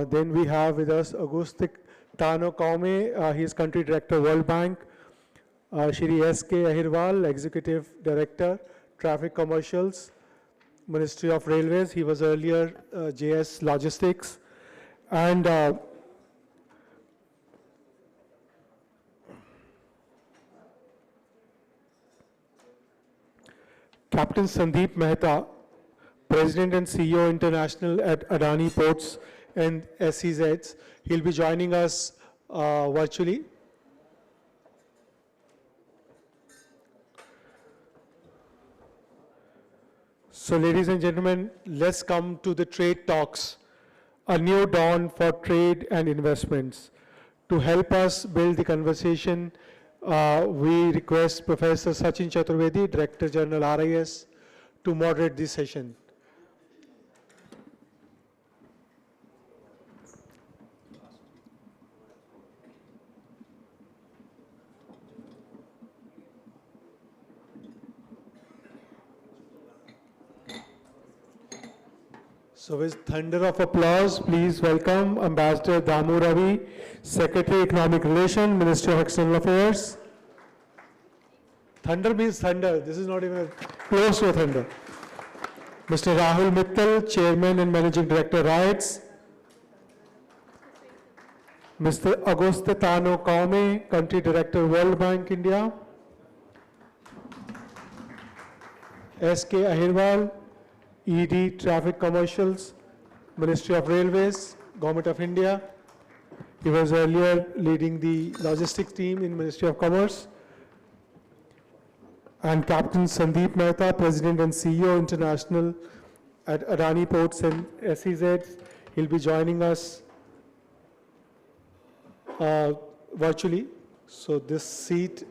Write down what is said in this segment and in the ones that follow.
Then we have with us Auguste Tano Kouamé, he is Country Director, World Bank. Shri S.K. Ahirwar, Executive Director, Traffic Commercials, Ministry of Railways. He was earlier JS Logistics. And Captain Sandeep Mehta, President and CEO International at Adani Ports and SEZs. He'll be joining us virtually. So ladies and gentlemen, let's come to the trade talks, a new dawn for trade and investments. To help us build the conversation, we request Professor Sachin Chaturvedi, Director General RITES, to moderate this session. So with thunder of applause, please welcome Ambassador Dammu Ravi, Secretary Economic Relations, Ministry of External Affairs. Thunder means thunder. This is not even close to a thunder. Mr. Rahul Mithal, Chairman and Managing Director, RITES. Mr. Auguste Tano Kouamé, Country Director, World Bank, India. S.K. Ahirwar, ED, Traffic Commercials, Ministry of Railways, Government of India. He was earlier leading the logistics team in Ministry of Commerce. And Captain Sandeep Mehta, President and CEO International at Adani Ports and SEZs. He'll be joining us virtually. So this seat.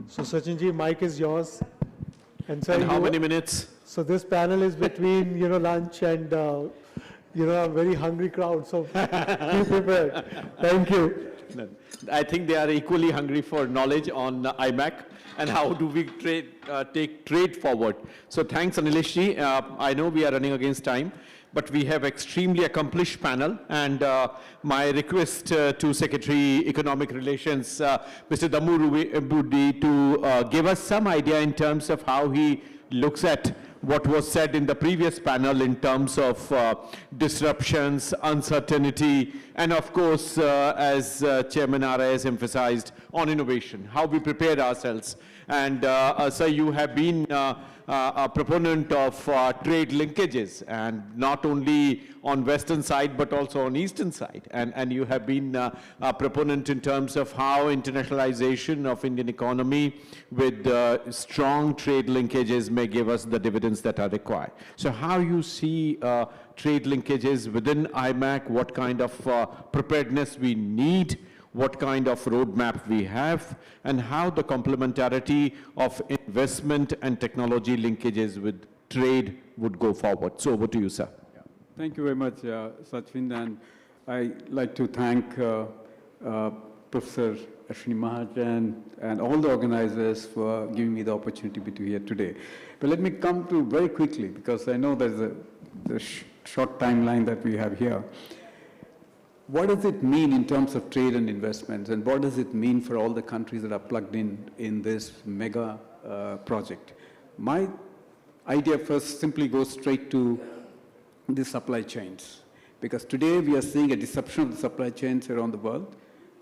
So Sachin ji, mic is yours. And how many minutes? So this panel is between, lunch and, a very hungry crowd. So be prepared. Thank you. I think they are equally hungry for knowledge on IMAC and how do we take trade forward. So thanks, Anilesh ji. I know we are running against time, but we have extremely accomplished panel. And my request to Secretary Economic Relations, Mr. Dammu, to give us some idea in terms of how he looks at what was said in the previous panel in terms of disruptions, uncertainty, and of course, as Chairman RIS emphasized, on innovation, how we prepare ourselves. And sir, you have been a proponent of trade linkages, and not only on western side, but also on eastern side. And you have been a proponent in terms of how internationalization of Indian economy with strong trade linkages may give us the dividends that are required. So how you see trade linkages within IMAC, what kind of preparedness we need, what kind of roadmap we have, and how the complementarity of investment and technology linkages with trade would go forward. So over to you, sir. Yeah. Thank you very much, Sachin, and I'd like to thank Professor Ashwani Mahajan and all the organizers for giving me the opportunity to be here today. But let me come to very quickly, because I know there's a short timeline that we have here. What does it mean in terms of trade and investments, and what does it mean for all the countries that are plugged in this mega project? My idea first simply goes straight to the supply chains, because today we are seeing a disruption of the supply chains around the world,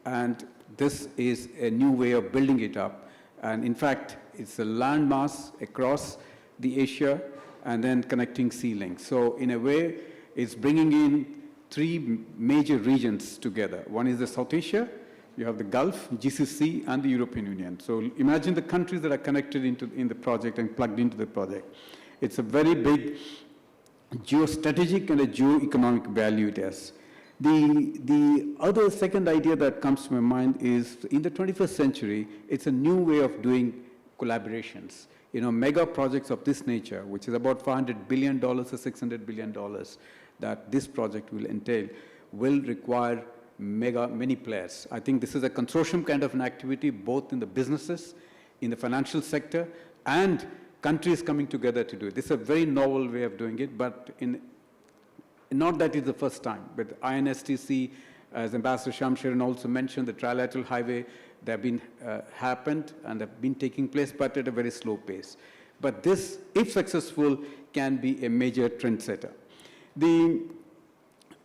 and this is a new way of building it up. And in fact, it's a landmass across the Asia and then connecting sea links. So in a way, it's bringing in three major regions together. One is the South Asia, you have the Gulf, GCC, and the European Union. So imagine the countries that are connected in the project and plugged into the project. It's a very big geostrategic and a geo-economic value it has. The other second idea that comes to my mind is in the 21st century, it's a new way of doing collaborations. Mega projects of this nature, which is about $400 billion or $600 billion, that this project will entail, will require many players. I think this is a consortium kind of an activity, both in the businesses, in the financial sector, and countries coming together to do it. This is a very novel way of doing it, but not that it's the first time. But INSTC, as Ambassador Shamsheran also mentioned, the trilateral highway, they have been happened and have been taking place, but at a very slow pace. But this, if successful, can be a major trendsetter.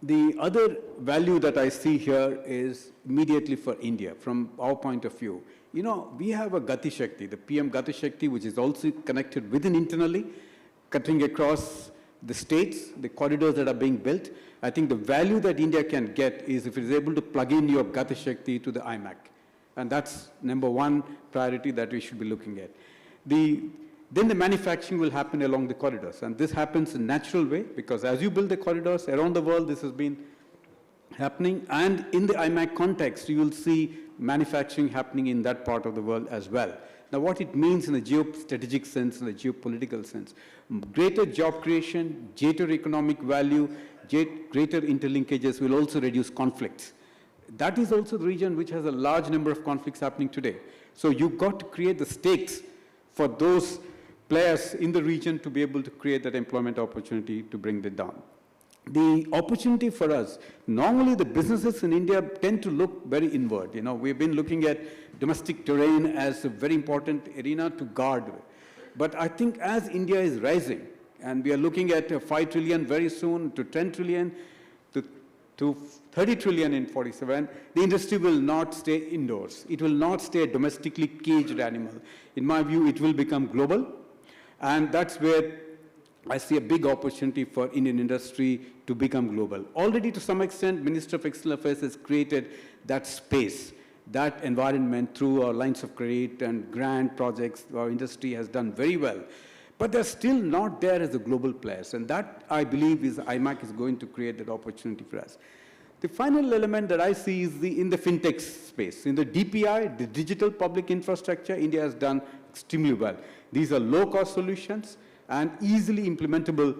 The other value that I see here is immediately for India, from our point of view. You know, we have a Gati Shakti, the PM Gati Shakti, which is also connected within internally, cutting across the states, the corridors that are being built. I think the value that India can get is if it is able to plug in your Gati Shakti to the IMAC. And that's number one priority that we should be looking at. Then the manufacturing will happen along the corridors. And this happens in a natural way, because as you build the corridors around the world, this has been happening. And in the IMAC context, you will see manufacturing happening in that part of the world as well. Now, what it means in a geostrategic sense, in a geopolitical sense, greater job creation, greater economic value, greater interlinkages will also reduce conflicts. That is also the region which has a large number of conflicts happening today. So you've got to create the stakes for those players in the region to be able to create that employment opportunity to bring that down. The opportunity for us, normally the businesses in India tend to look very inward. You know, we've been looking at domestic terrain as a very important arena to guard. But I think as India is rising, and we are looking at 5 trillion very soon, to 10 trillion, to 30 trillion in 47, the industry will not stay indoors. It will not stay a domestically caged animal. In my view, it will become global. And that's where I see a big opportunity for Indian industry to become global. Already, to some extent, Minister of External Affairs has created that space, that environment through our lines of credit and grant projects. Our industry has done very well. But they're still not there as a global players. And that, I believe, is IMAC is going to create that opportunity for us. The final element that I see is in the fintech space. In the DPI, the digital public infrastructure, India has done extremely well. These are low-cost solutions and easily implementable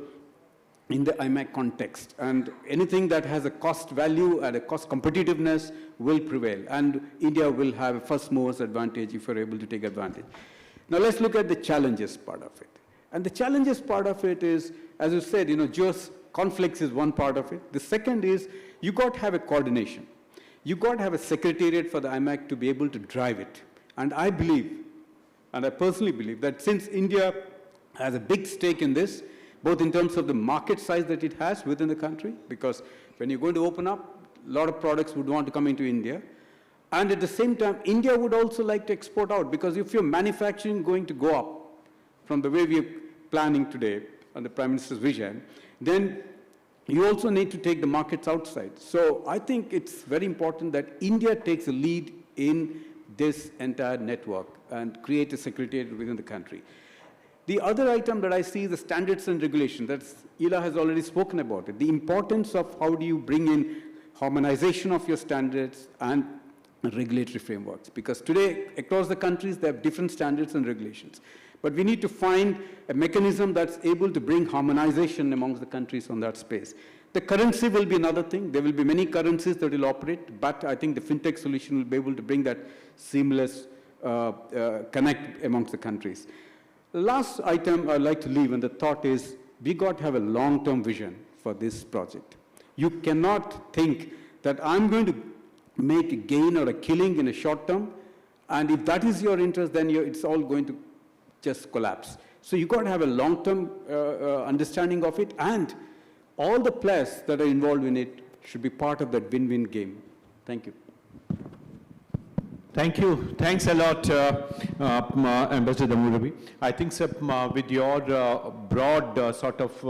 in the IMAC context. And anything that has a cost value and a cost competitiveness will prevail. And India will have a first mover's advantage if we're able to take advantage. Now let's look at the challenges part of it. And the challenges part of it is, as you said, you know, conflicts is one part of it. The second is you got to have a coordination. You got to have a secretariat for the IMAC to be able to drive it. And I believe, and I personally believe, that since India has a big stake in this, both in terms of the market size that it has within the country, because when you're going to open up, a lot of products would want to come into India. And at the same time, India would also like to export out, because if your manufacturing going to go up from the way we are planning today on the Prime Minister's vision, then you also need to take the markets outside. So I think it's very important that India takes a lead in this entire network and create a secretariat within the country. The other item that I see is the standards and regulation. That's, Ila has already spoken about it. The importance of how do you bring in harmonization of your standards and regulatory frameworks. Because today, across the countries, they have different standards and regulations. But we need to find a mechanism that's able to bring harmonization amongst the countries on that space. The currency will be another thing. There will be many currencies that will operate, but I think the fintech solution will be able to bring that seamless connect amongst the countries. The last item I'd like to leave, and the thought is, we got to have a long-term vision for this project. You cannot think that I'm going to make a gain or a killing in a short term, and if that is your interest, then it's all going to just collapse. So you got to have a long-term understanding of it, and all the players that are involved in it should be part of that win-win game. Thank you. Thank you. Thanks a lot, Ambassador Dammu Ravi. I think, sir, with your broad sort of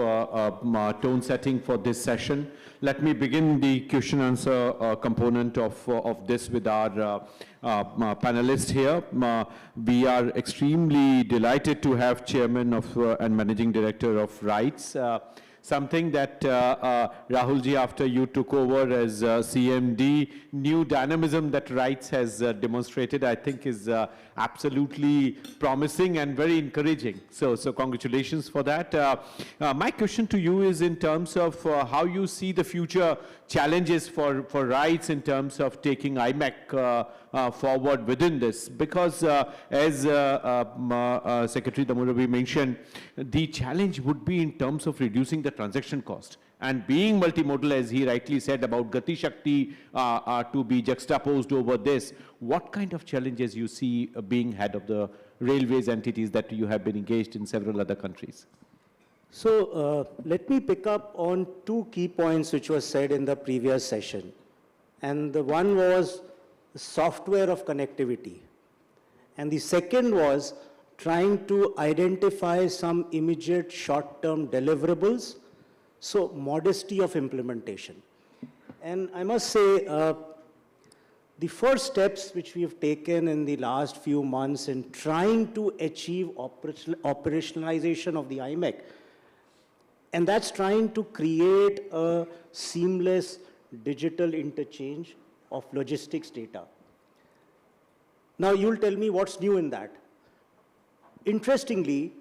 tone setting for this session, let me begin the question answer component of this with our panelists here. We are extremely delighted to have Chairman of and Managing Director of RITES, something that Rahulji, after you took over as CMD, new dynamism that RITES has demonstrated, I think is absolutely promising and very encouraging. So congratulations for that. My question to you is in terms of how you see the future challenges for RITES in terms of taking IMEC forward within this, because as Secretary Dammu mentioned, the challenge would be in terms of reducing the transaction cost and being multimodal, as he rightly said about Gati Shakti to be juxtaposed over this. What kind of challenges you see being head of the railways entities that you have been engaged in several other countries? So let me pick up on two key points which were said in the previous session. And the one was the software of connectivity. And the second was trying to identify some immediate short-term deliverables, so modesty of implementation. And I must say, the first steps which we have taken in the last few months in trying to achieve operationalization of the IMEC, and that's trying to create a seamless digital interchange of logistics data. Now you'll tell me what's new in that. Interestingly,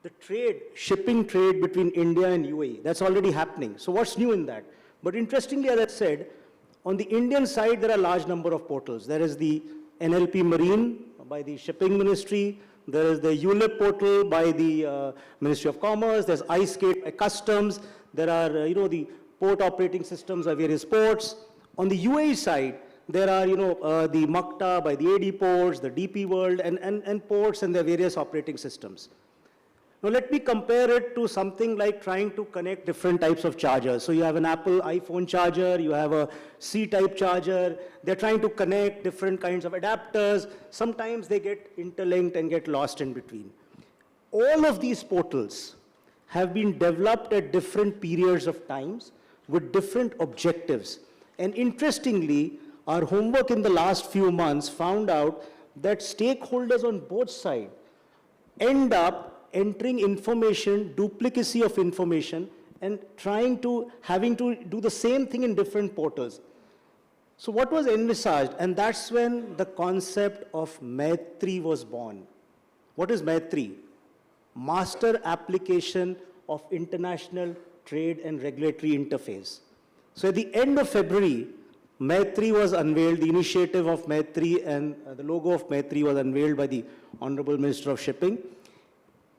the trade, shipping trade between India and UAE, that's already happening. So what's new in that? But interestingly, as I said, on the Indian side, there are a large number of portals. There is the NLP Marine by the Shipping Ministry. There is the ULIP portal by the Ministry of Commerce. There's iSkate by Customs. There are, the port operating systems of various ports. On the UAE side, there are, the Makta by the AD ports, the DP World, and ports and their various operating systems. Now let me compare it to something like trying to connect different types of chargers. So you have an Apple iPhone charger, you have a C-type charger. They're trying to connect different kinds of adapters. Sometimes they get interlinked and get lost in between. All of these portals have been developed at different periods of times with different objectives. And interestingly, our homework in the last few months found out that stakeholders on both sides end up entering information, duplicacy of information, and having to do the same thing in different portals. So what was envisaged? And that's when the concept of Maitri was born. What is Maitri? Master Application of International Trade and Regulatory Interface. So at the end of February, Maitri was unveiled, the initiative of Maitri and the logo of Maitri was unveiled by the Honorable Minister of Shipping.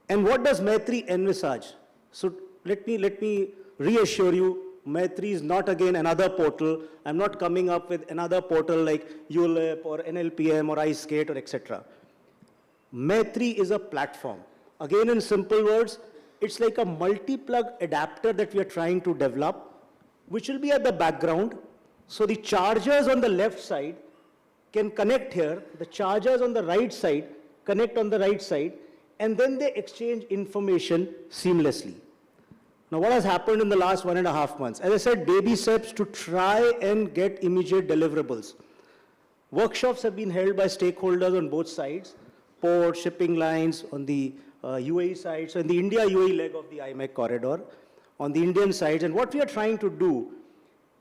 And what does Maitri envisage? So let me reassure you, Maitri is not again another portal. I'm not coming up with another portal like ULIP or NLPM or iSkate or etc. Maitri is a platform. Again, in simple words, it's like a multi-plug adapter that we are trying to develop, which will be at the background. So the chargers on the left side can connect here, the chargers on the right side connect on the right side, and then they exchange information seamlessly. Now, what has happened in the last 1.5 months? As I said, baby steps to try and get immediate deliverables. Workshops have been held by stakeholders on both sides, ports, shipping lines, on the UAE side, so in the India-UAE leg of the IMEC corridor, on the Indian side. And what we are trying to do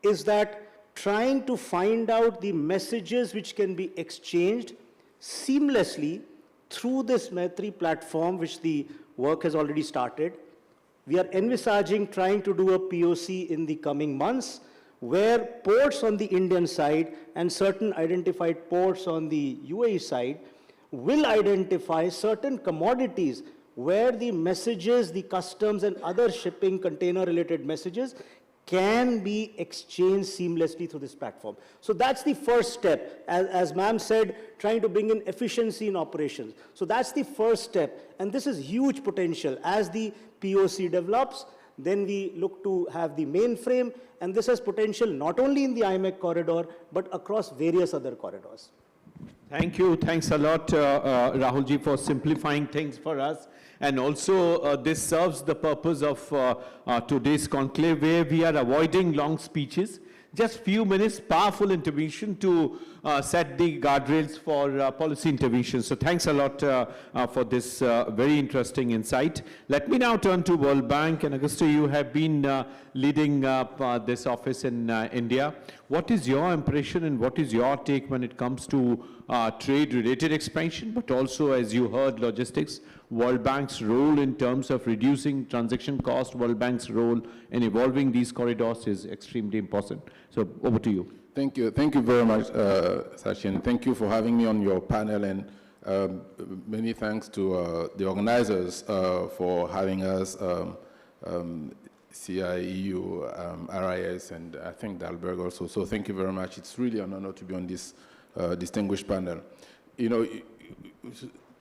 is that trying to find out the messages which can be exchanged seamlessly through this Maitri platform, which the work has already started. We are envisaging trying to do a POC in the coming months, where ports on the Indian side and certain identified ports on the UAE side will identify certain commodities where the messages, the customs and other shipping container-related messages can be exchanged seamlessly through this platform. So that's the first step. As ma'am said, trying to bring in efficiency in operations. So that's the first step. And this is huge potential. As the POC develops, then we look to have the mainframe. And this has potential not only in the IMEC corridor, but across various other corridors. Thank you. Thanks a lot, Rahulji, for simplifying things for us. And also, this serves the purpose of today's conclave, where we are avoiding long speeches. Just few minutes, powerful intervention to set the guardrails for policy intervention. So thanks a lot for this very interesting insight. Let me now turn to World Bank. And Auguste, you have been leading this office in India. What is your impression and what is your take when it comes to trade-related expansion, but also, as you heard, logistics? World Bank's role in terms of reducing transaction cost, World Bank's role in evolving these corridors is extremely important. So over to you. Thank you. Thank you very much, Sachin. Thank you for having me on your panel, and many thanks to the organizers for having us, CIEU, RIS, and I think Dalberg also. So thank you very much. It's really an honor to be on this distinguished panel. You know,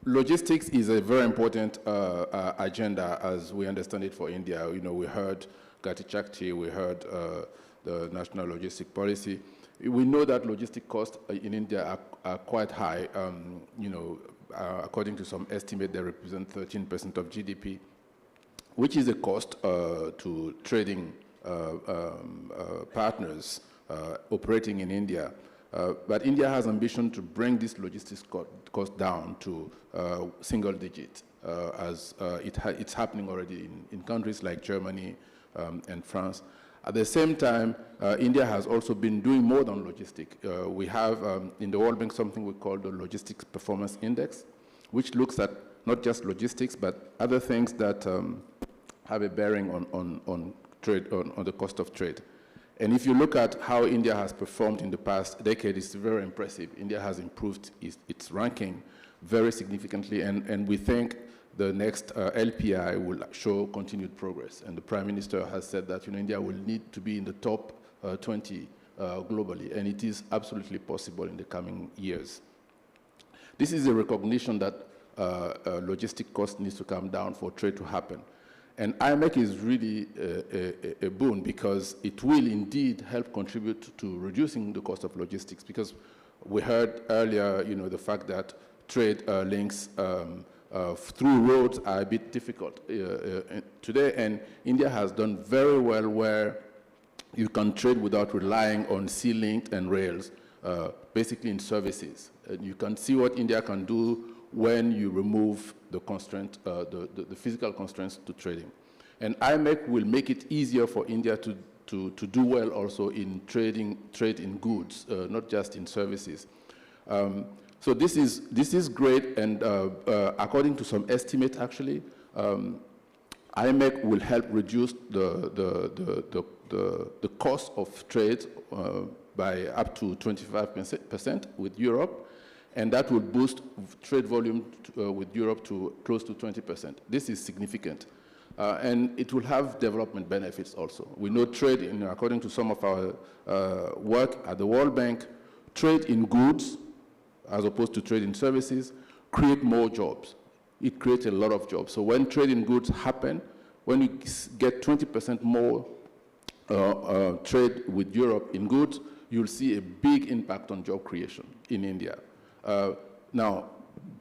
logistics is a very important agenda as we understand it for India. You know, we heard Gati Chakti, we heard the national logistic policy. We know that logistic costs in India are quite high. You know, according to some estimate, they represent 13% of GDP, which is a cost to trading partners operating in India. But India has ambition to bring this logistics cost down to single digit, as it's happening already in countries like Germany and France. At the same time, India has also been doing more than logistics. We have in the World Bank something we call the Logistics Performance Index, which looks at not just logistics, but other things that have a bearing on trade, on the cost of trade. And if you look at how India has performed in the past decade, it's very impressive. India has improved its ranking very significantly, and we think the next LPI will show continued progress. And the Prime Minister has said that, you know, India will need to be in the top 20 globally, and it is absolutely possible in the coming years. This is a recognition that logistic cost needs to come down for trade to happen. And IMEC is really a boon because it will indeed help contribute to reducing the cost of logistics, because we heard earlier, you know, the fact that trade links through roads are a bit difficult today, and India has done very well where you can trade without relying on sea link and rails, basically in services. And you can see what India can do when you remove the constraint, the physical constraints to trading. And IMEC will make it easier for India to do well also in trade in goods, not just in services. So this is great, and according to some estimates, actually, IMEC will help reduce the cost of trade by up to 25% with Europe, and that will boost trade volume with Europe to close to 20%. This is significant. And it will have development benefits also. We know trade, according to some of our work at the World Bank, trade in goods, as opposed to trade in services, create more jobs. It creates a lot of jobs. So when trade in goods happen, when you get 20% more trade with Europe in goods, you'll see a big impact on job creation in India. Now,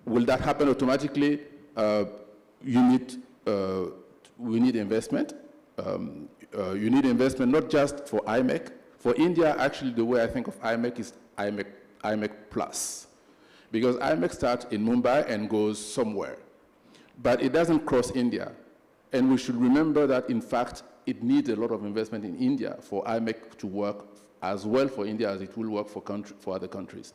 will that happen automatically? We need investment. You need investment not just for IMEC. For India, actually, the way I think of IMEC is IMEC Plus. Because IMEC starts in Mumbai and goes somewhere. But it doesn't cross India. And we should remember that, in fact, it needs a lot of investment in India for IMEC to work as well for India as it will work for other countries.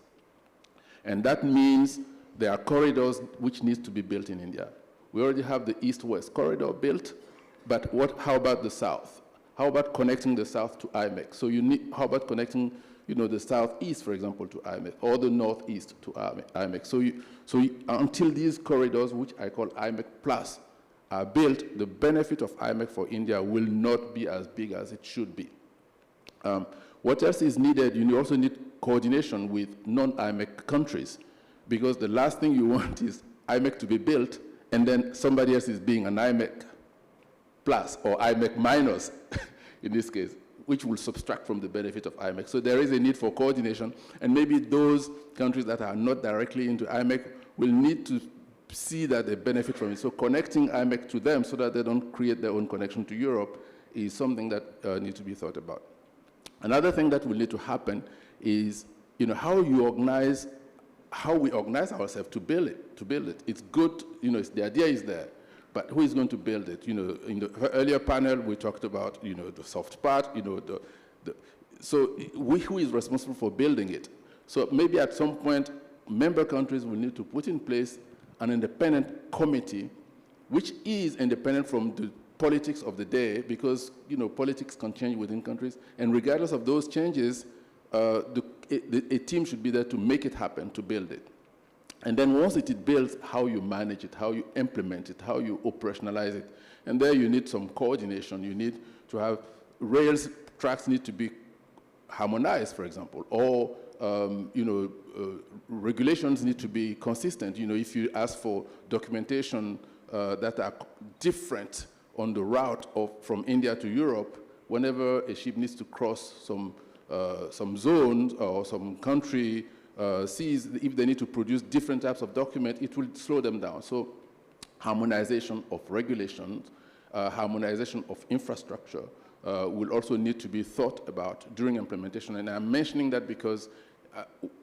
And that means there are corridors which need to be built in India. We already have the East-West corridor built, but how about the South? How about connecting the South to IMEC? So how about connecting, you know, the Southeast, for example, to IMEC, or the Northeast to IMEC? So until these corridors, which I call IMEC Plus, are built, the benefit of IMEC for India will not be as big as it should be. What else is needed? You also need coordination with non-IMEC countries, because the last thing you want is IMEC to be built and then somebody else is being an IMEC plus or IMEC minus in this case, which will subtract from the benefit of IMEC. So there is a need for coordination, and maybe those countries that are not directly into IMEC will need to see that they benefit from it. So connecting IMEC to them so that they don't create their own connection to Europe is something that needs to be thought about. Another thing that will need to happen is, how we organize ourselves to build it. It's good, the idea is there, but who is going to build it? In the earlier panel, we talked about, the soft part, so who is responsible for building it? So maybe at some point, member countries will need to put in place an independent committee, which is independent from the politics of the day, because politics can change within countries, and regardless of those changes, a team should be there to make it happen, to build it. And then once it is built, how you manage it, how you implement it, how you operationalize it. And there you need some coordination. You need to have tracks need to be harmonized, for example, or regulations need to be consistent. If you ask for documentation that are different on the route from India to Europe, whenever a ship needs to cross some zones or some country seas, if they need to produce different types of documents, it will slow them down. So harmonization of regulations, harmonization of infrastructure will also need to be thought about during implementation. And I'm mentioning that because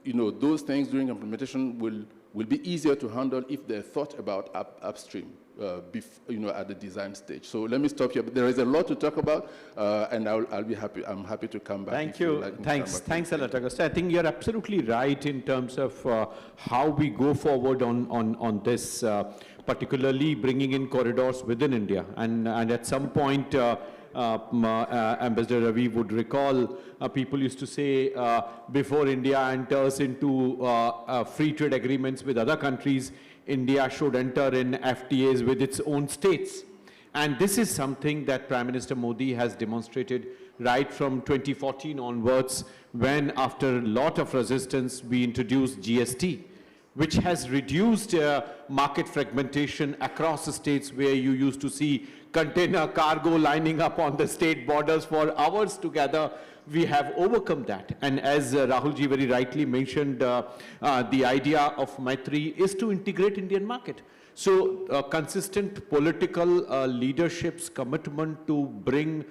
those things during implementation will be easier to handle if they're thought about upstream, at the design stage. So let me stop here. But there is a lot to talk about, and I'll be happy. I'm happy to come back. Thank you. Thanks a lot, Auguste. I think you're absolutely right in terms of how we go forward on this, particularly bringing in corridors within India. And at some point, Ambassador Ravi would recall, people used to say, before India enters into free trade agreements with other countries, India should enter in FTAs with its own states. And this is something that Prime Minister Modi has demonstrated right from 2014 onwards, when after a lot of resistance, we introduced GST, which has reduced market fragmentation across the states, where you used to see container cargo lining up on the state borders for hours together. We have overcome that. And as Rahul ji very rightly mentioned, the idea of Maitri is to integrate Indian market. So consistent political leadership's commitment to bring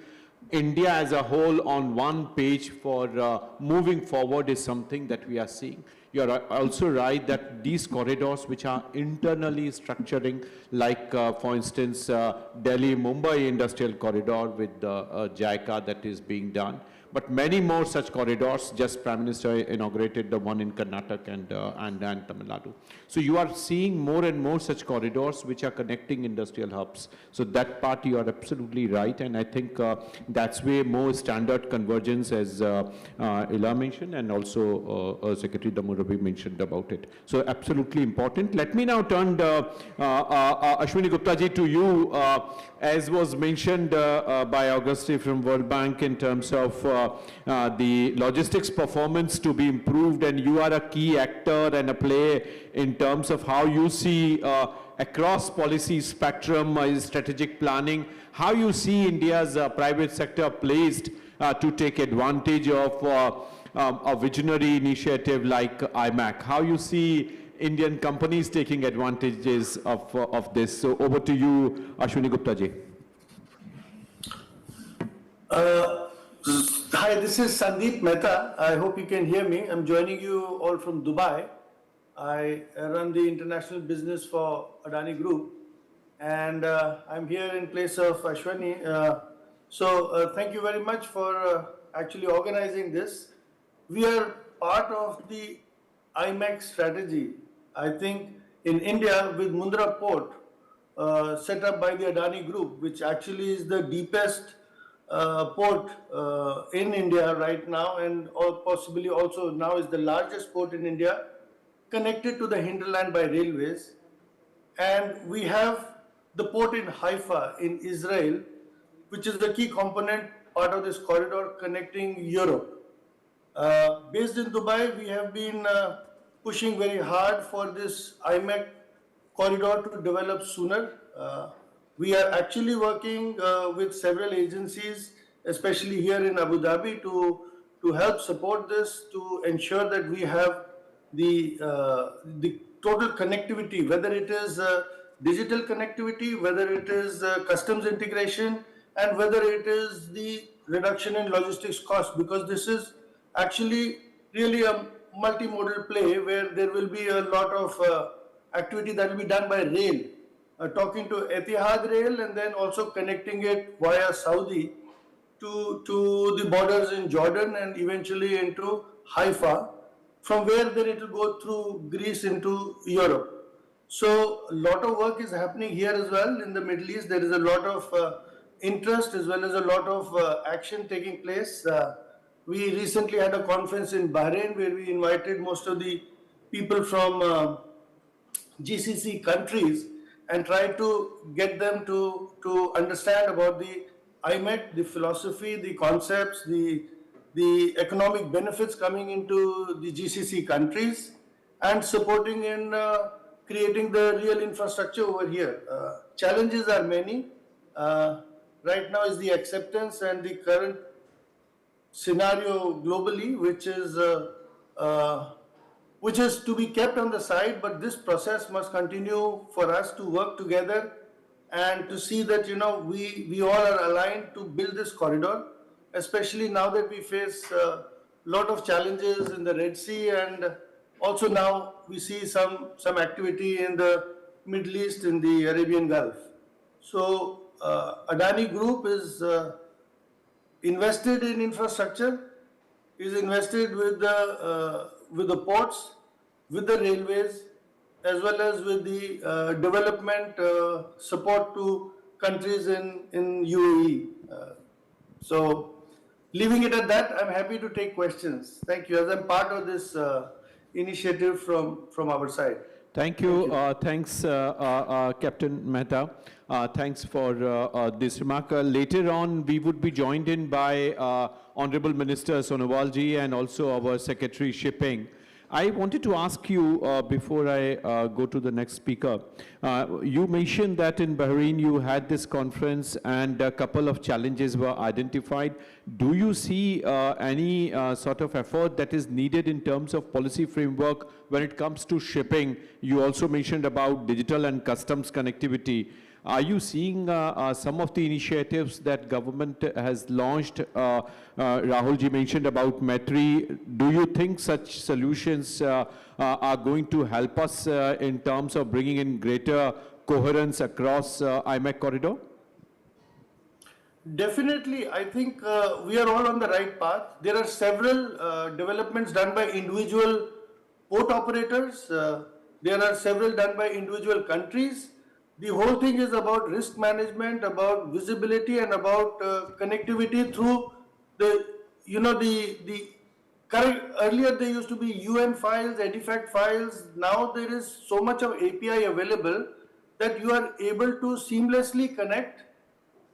India as a whole on one page for moving forward is something that we are seeing. You are also right that these corridors which are internally structuring, like for instance, Delhi-Mumbai Industrial Corridor with JICA that is being done, but many more such corridors. Just Prime Minister inaugurated the one in Karnataka and Tamil Nadu. So you are seeing more and more such corridors which are connecting industrial hubs. So that part you are absolutely right, and I think that's where more standard convergence, as Ila mentioned, and also Secretary Dammu Ravi mentioned about it. So absolutely important. Let me now turn Ashwani Gupta ji to you, as was mentioned by Auguste from World Bank in terms of the logistics performance to be improved, and you are a key actor and a player in terms of how you see across policy spectrum, strategic planning, how you see India's private sector placed to take advantage of a visionary initiative like IMAC, how you see Indian companies taking advantages of this. So over to you, Ashwani Gupta ji. Hi, this is Sandeep Mehta. I hope you can hear me. I'm joining you all from Dubai. I run the international business for Adani Group, and I'm here in place of Ashwani. So thank you very much for actually organizing this. We are part of the IMAC strategy, I think, in India with Mundra Port, set up by the Adani Group, which actually is the deepest port in India right now, and possibly also now is the largest port in India, connected to the hinterland by railways. And we have the port in Haifa in Israel, which is the key component part of this corridor connecting Europe. Based in Dubai, we have been pushing very hard for this IMAC corridor to develop sooner. We are actually working with several agencies, especially here in Abu Dhabi, to help support this, to ensure that we have the total connectivity, whether it is digital connectivity, whether it is customs integration, and whether it is the reduction in logistics cost, because this is actually really a multimodal play where there will be a lot of activity that will be done by rail, talking to Etihad Rail and then also connecting it via Saudi to the borders in Jordan and eventually into Haifa, from where then it will go through Greece into Europe. So a lot of work is happening here as well in the Middle East. There is a lot of interest as well as a lot of action taking place. We recently had a conference in Bahrain where we invited most of the people from GCC countries and tried to get them to understand about the IMEC, the philosophy, the concepts, the economic benefits coming into the GCC countries and supporting in creating the real infrastructure over here. Challenges are many. Right now is the acceptance and the current scenario globally, which is to be kept on the side, but this process must continue for us to work together and to see that, you know, we all are aligned to build this corridor, especially now that we face a lot of challenges in the Red Sea, and also now we see some activity in the Middle East, in the Arabian Gulf. So Adani Group is invested in infrastructure, is invested with the ports, with the railways, as well as with the development support to countries in UAE. So leaving it at that, I'm happy to take questions. Thank you, as I'm part of this initiative from our side. Thank you. Thanks, Captain Mehta. Thanks for this remark. Later on, we would be joined in by Honorable Minister Sonowal ji and also our Secretary Shipping. I wanted to ask you, before I go to the next speaker, you mentioned that in Bahrain you had this conference and a couple of challenges were identified. Do you see any sort of effort that is needed in terms of policy framework when it comes to shipping? You also mentioned about digital and customs connectivity. Are you seeing some of the initiatives that government has launched? Rahul ji mentioned about Metri. Do you think such solutions are going to help us in terms of bringing in greater coherence across IMEC corridor? Definitely, I think we are all on the right path. There are several developments done by individual port operators. There are several done by individual countries. The whole thing is about risk management, about visibility, and about connectivity through the, you know, the current, earlier there used to be UN files, EDIFACT files. Now there is so much of API available that you are able to seamlessly connect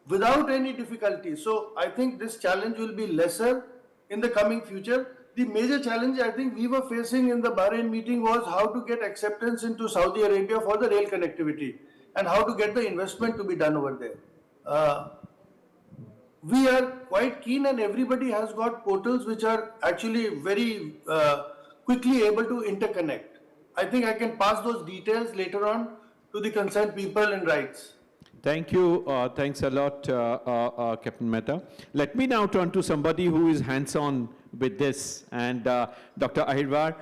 without any difficulty. So I think this challenge will be lesser in the coming future. The major challenge I think we were facing in the Bahrain meeting was how to get acceptance into Saudi Arabia for the rail connectivity, and how to get the investment to be done over there. We are quite keen, and everybody has got portals which are actually very quickly able to interconnect. I think I can pass those details later on to the concerned people in RITES. Thank you. Thanks a lot, Captain Mehta. Let me now turn to somebody who is hands-on with this. And Dr. Ahirwar,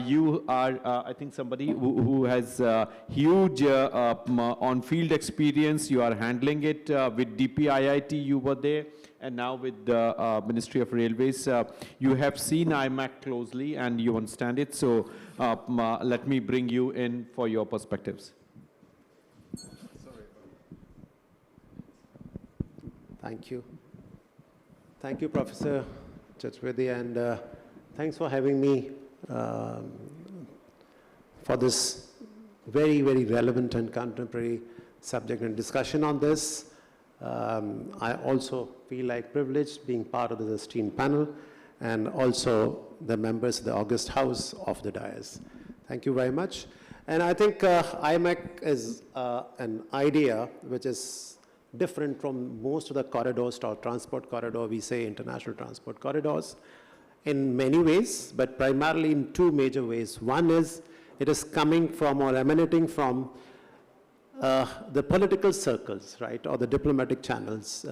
you are, I think, somebody who has huge on-field experience. You are handling it with DPIIT. You were there. And now with the Ministry of Railways. You have seen IMEC closely and you understand it. So let me bring you in for your perspectives. Thank you. Thank you, Professor Chaturvedi, and thanks for having me for this very, very relevant and contemporary subject and discussion on this. I also feel like privileged being part of the esteemed panel and also the members of the August House of the dais. Thank you very much. And I think IMEC is an idea which is different from most of the corridors or transport corridor, we say international transport corridors, in many ways, but primarily in two major ways. One is it is coming from or emanating from the political circles, right, or the diplomatic channels.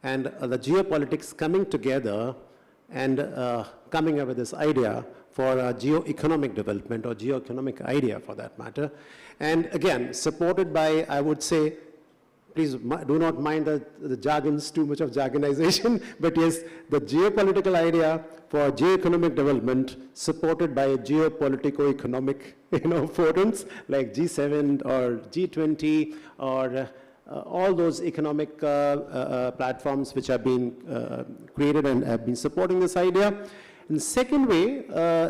and the geopolitics coming together and coming up with this idea for geo-economic development or geo-economic idea for that matter. And again, supported by, I would say, please do not mind the jargons, too much of jargonization, but yes, the geopolitical idea for geo-economic development supported by geopolitico-economic forums like G7 or G20 or all those economic platforms which have been created and have been supporting this idea. In the second way,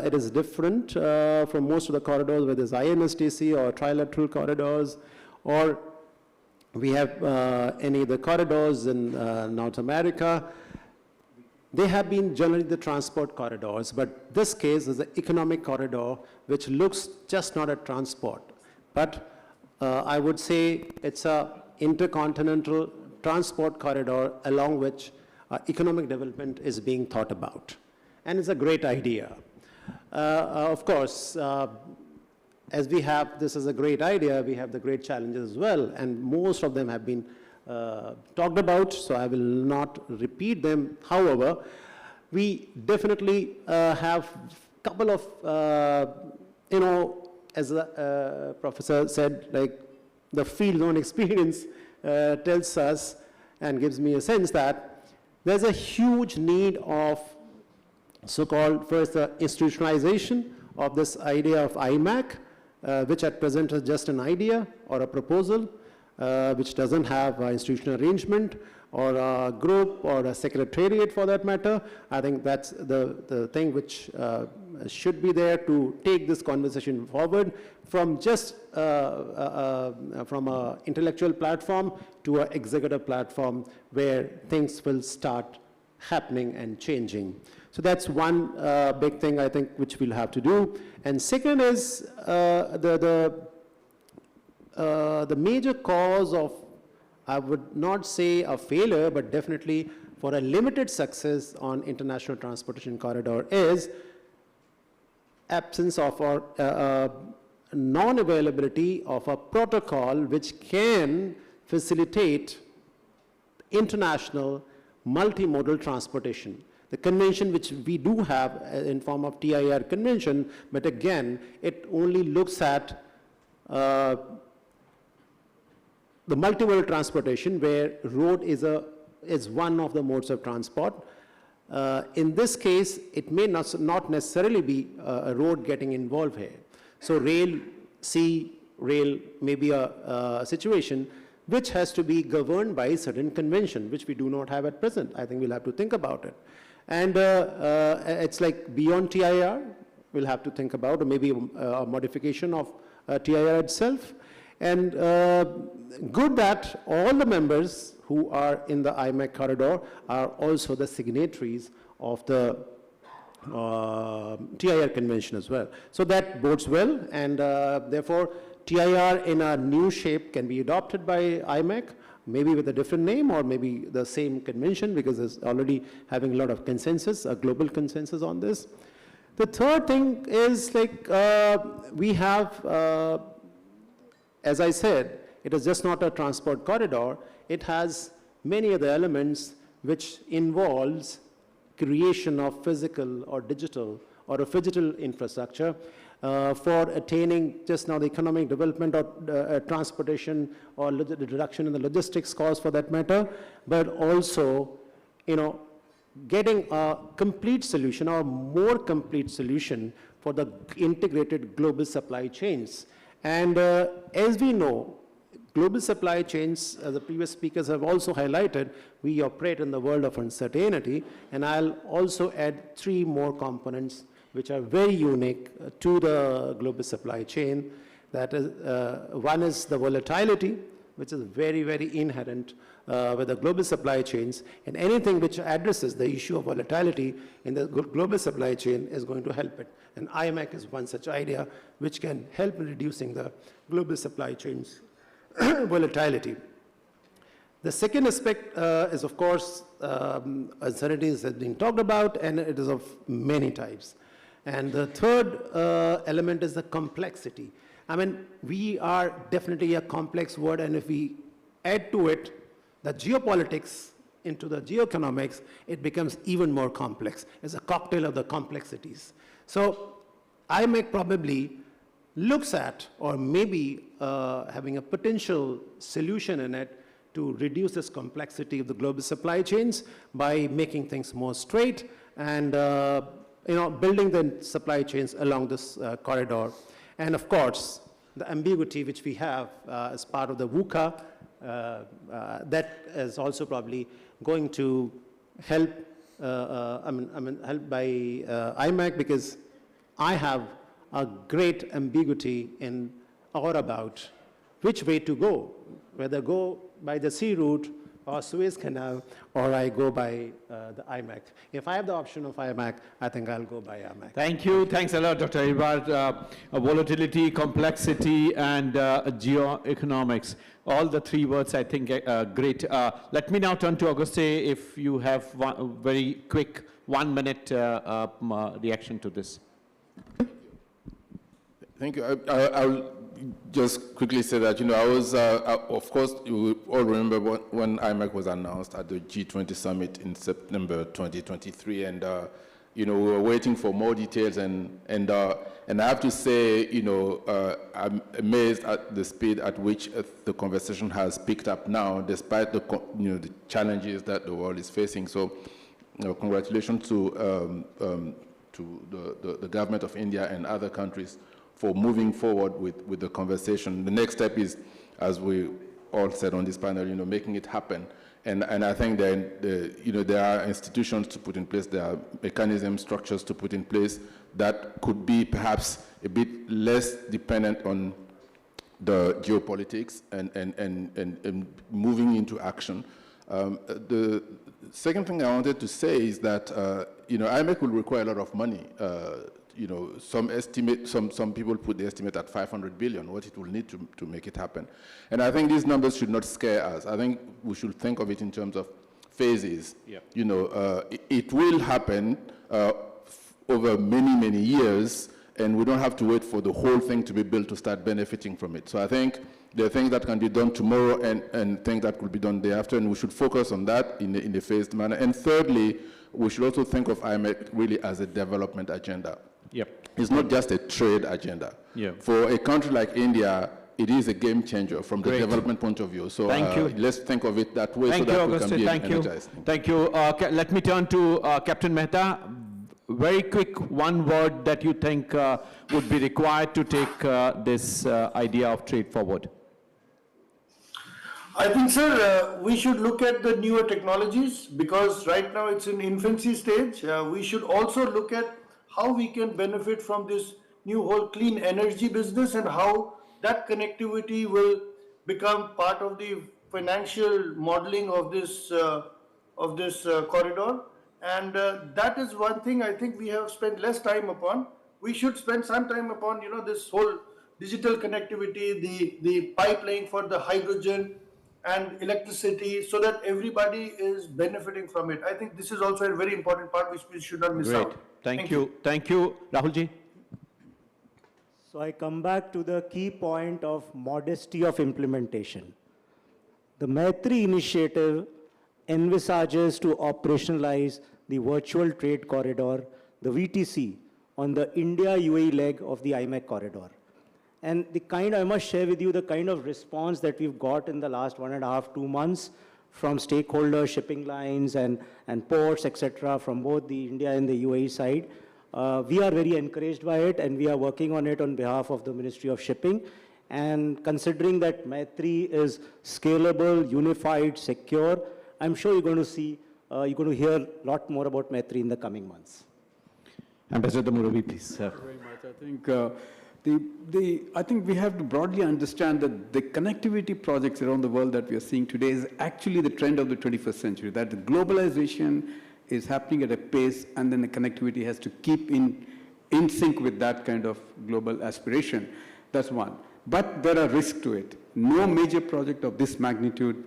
it is different from most of the corridors, whether it's INSTC or trilateral corridors, or we have any of the corridors in North America. They have been generally the transport corridors, but this case is an economic corridor which looks just not at transport, but I would say it's a intercontinental transport corridor along which economic development is being thought about. And it's a great idea. Of course, as we have, this is a great idea, we have the great challenges as well, and most of them have been talked about, so I will not repeat them. However, we definitely have a couple of, as the professor said, like the field zone experience tells us and gives me a sense that there's a huge need of so-called first institutionalization of this idea of IMAC, which at present is just an idea or a proposal, which doesn't have an institutional arrangement or a group or a secretariat for that matter. I think that's the thing which should be there to take this conversation forward from just from an intellectual platform to an executive platform where things will start happening and changing. So that's one big thing I think which we'll have to do. And second is the major cause of, I would not say a failure, but definitely for a limited success on international transportation corridor is absence of or non-availability of a protocol which can facilitate international multimodal transportation. The convention which we do have in form of TIR convention, but again, it only looks at the multimodal transportation where road is one of the modes of transport. In this case, it may not necessarily be a road getting involved here. So rail, sea, rail may be a situation which has to be governed by a certain convention, which we do not have at present. I think we'll have to think about it. And it's like beyond TIR, we'll have to think about, or maybe a modification of TIR itself. And good that all the members who are in the IMAC corridor are also the signatories of the TIR convention as well. So that bodes well, and therefore TIR in a new shape can be adopted by IMAC, maybe with a different name or maybe the same convention, because it's already having a lot of consensus, a global consensus on this. The third thing is like we have, as I said, it is just not a transport corridor. It has many other elements which involves creation of physical or digital or a phygital infrastructure for attaining just now the economic development or transportation or the reduction in the logistics cost for that matter, but also, getting a complete solution or more complete solution for the integrated global supply chains. And as we know, global supply chains, as the previous speakers have also highlighted, we operate in the world of uncertainty, and I'll also add 3 more components which are very unique to the global supply chain. That is, one is the volatility, which is very, very inherent with the global supply chains, and anything which addresses the issue of volatility in the global supply chain is going to help it. And IMAC is one such idea which can help in reducing the global supply chains volatility. The second aspect is, of course, uncertainties has been talked about, and it is of many types. And the third element is the complexity. I mean, we are definitely a complex world, and if we add to it the geopolitics into the geoeconomics, it becomes even more complex. It's a cocktail of the complexities. So IMEC probably looks at, or maybe having a potential solution in it to reduce this complexity of the global supply chains by making things more straight and building the supply chains along this corridor. And of course, the ambiguity which we have as part of the VUCA, that is also probably going to help, help by IMEC, because I have a great ambiguity in or about which way to go, whether go by the sea route or Suez Canal, or I go by the IMEC. If I have the option of IMEC, I think I'll go by IMEC. Thank you. Thanks a lot, Dr. Ahirwar. Volatility, complexity, and geoeconomics. All the three words, I think, great. Let me now turn to Auguste, if you have one very quick 1 minute reaction to this. Thank you. I'll just quickly say that, I was, of course, you all remember when IMEC was announced at the G20 summit in September 2023, and, we were waiting for more details, and I have to say, I'm amazed at the speed at which the conversation has picked up now, despite the, the challenges that the world is facing. So, congratulations to the government of India and other countries for moving forward with the conversation. The next step is, as we all said on this panel, making it happen. And I think that there are institutions to put in place, there are mechanisms, structures to put in place that could be perhaps a bit less dependent on the geopolitics and moving into action. The second thing I wanted to say is that IMEC will require a lot of money. Some people put the estimate at 500 billion, what it will need to make it happen. And I think these numbers should not scare us. I think we should think of it in terms of phases. Yeah. It will happen over many, many years, and we don't have to wait for the whole thing to be built to start benefiting from it. So I think there are things that can be done tomorrow and things that could be done day after, and we should focus on that in a phased manner. And thirdly, we should also think of IMEC really as a development agenda. Yep. It's not just a trade agenda. Yep. For a country like India, it is a game changer from the development point of view. So thank you. Let's think of it that way, Thank so you, that Auguste. we can be Thank energized. You. Thank you. Let me turn to Captain Mehta. Very quick, one word that you think would be required to take this idea of trade forward. I think, sir, we should look at the newer technologies, because right now it's in infancy stage. We should also look at how we can benefit from this new whole clean energy business, and how that connectivity will become part of the financial modeling of this corridor. And that is one thing I think we have spent less time upon. We should spend some time upon, this whole digital connectivity, the pipeline for the hydrogen and electricity, so that everybody is benefiting from it. I think this is also a very important part which we should not miss out. Thank you. Thank you. Rahulji. So I come back to the key point of modesty of implementation. The Maitri initiative envisages to operationalize the virtual trade corridor, the VTC, on the India-UAE leg of the IMEC corridor. And I must share with you the kind of response that we've got in the last 1.5, 2 months from stakeholders, shipping lines and ports, etc., from both the India and the UAE side. We are very encouraged by it, and we are working on it on behalf of the Ministry of Shipping. And considering that Maitri is scalable, unified, secure, I'm sure you're going to see, you're going to hear a lot more about Maitri in the coming months. Ambassador Murabi, please. Thank you very much. I think we have to broadly understand that the connectivity projects around the world that we are seeing today is actually the trend of the 21st century, that the globalization is happening at a pace, and then the connectivity has to keep in sync with that kind of global aspiration. That's one. But there are risks to it. No major project of this magnitude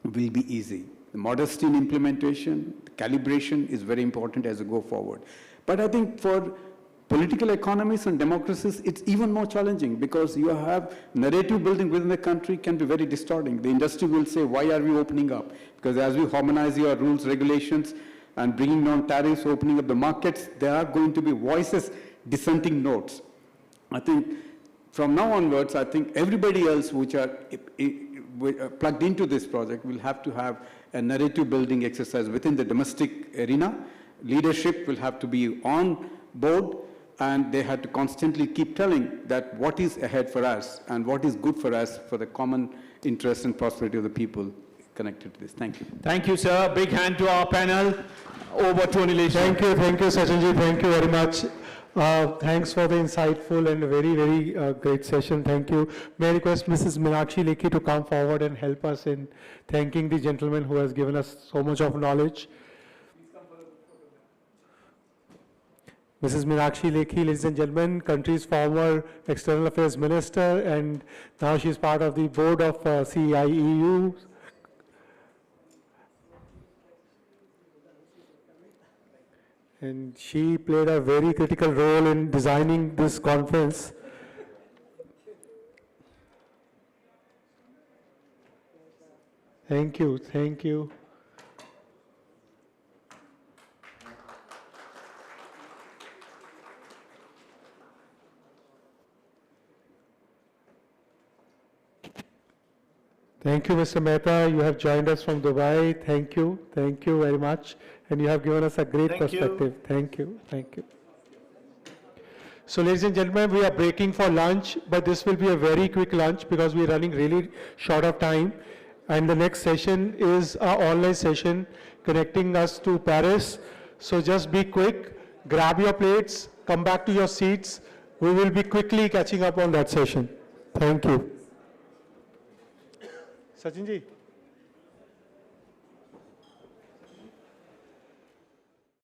will be easy. The modesty in implementation, the calibration is very important as we go forward. But I think for political economies and democracies, it's even more challenging because you have narrative building within the country can be very distorting. The industry will say, why are we opening up? Because as we harmonize your rules, regulations, and bringing down tariffs, opening up the markets, there are going to be voices, dissenting notes. I think from now onwards, I think everybody else which are plugged into this project will have to have a narrative building exercise within the domestic arena. Leadership will have to be on board, and they have to constantly keep telling that what is ahead for us and what is good for us for the common interest and prosperity of the people connected to this. Thank you. Thank you, sir. Big hand to our panel. Over to Nilesh. Thank you, Sachinji. Thank you very much. Thanks for the insightful and very, very great session. Thank you. May I request Mrs. Meenakshi Lekhi to come forward and help us in thanking the gentleman who has given us so much of knowledge. Mrs. Meenakshi Lekhi, ladies and gentlemen, country's former External Affairs Minister, and now she's part of the board of CIEU. And she played a very critical role in designing this conference. Thank you, thank you. Thank you, Mr. Mehta. You have joined us from Dubai. Thank you very much. And you have given us a great perspective. Thank you, thank you. So ladies and gentlemen, we are breaking for lunch, but this will be a very quick lunch because we are running really short of time. And the next session is an online session connecting us to Paris. So just be quick, grab your plates, come back to your seats. We will be quickly catching up on that session. Thank you. Sachin ji.